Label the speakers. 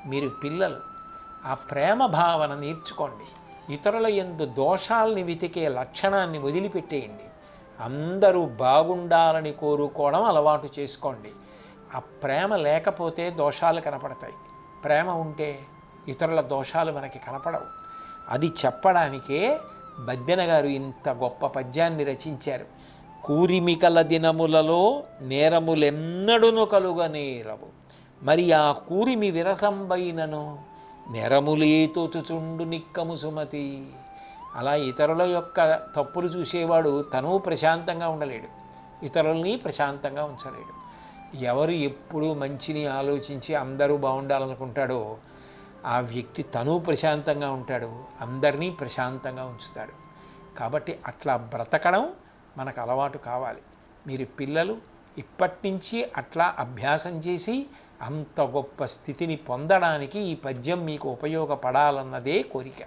Speaker 1: మీరు పిల్లలు ఆ ప్రేమ భావన నేర్చుకోండి. ఇతరుల యందు దోషాలని వెతికే లక్షణాన్ని వదిలిపెట్టేయండి. అందరూ బాగుండాలని కోరుకోవడం అలవాటు చేసుకోండి. ఆ ప్రేమ లేకపోతే దోషాలు కనపడతాయి, ప్రేమ ఉంటే ఇతరుల దోషాలు మనకి కనపడవు. అది చెప్పడానికే బద్దెన గారు ఇంత గొప్ప పద్యాన్ని రచించారు. కూరిమికల దినములలో నేరములెన్నడును కలుగనేరవు, మరి ఆ కూరిమి విరసంబైనను నెరములే తోచుచుండు నిక్కము సుమతి. అలా ఇతరుల యొక్క తప్పులు చూసేవాడు తను ప్రశాంతంగా ఉండలేడు, ఇతరుల్ని ప్రశాంతంగా ఉంచలేడు. ఎవరు ఎప్పుడూ మంచిని ఆలోచించి అందరూ బాగుండాలనుకుంటాడో ఆ వ్యక్తి తను ప్రశాంతంగా ఉంటాడు, అందరినీ ప్రశాంతంగా ఉంచుతాడు. కాబట్టి అట్లా బ్రతకడం మనకు అలవాటు కావాలి. మీరు పిల్లలు ఇప్పటి నుంచి అట్లా అభ్యాసం చేసి అంత గొప్ప స్థితిని పొందడానికి ఈ పద్యం మీకు ఉపయోగపడాలన్నదే కోరిక.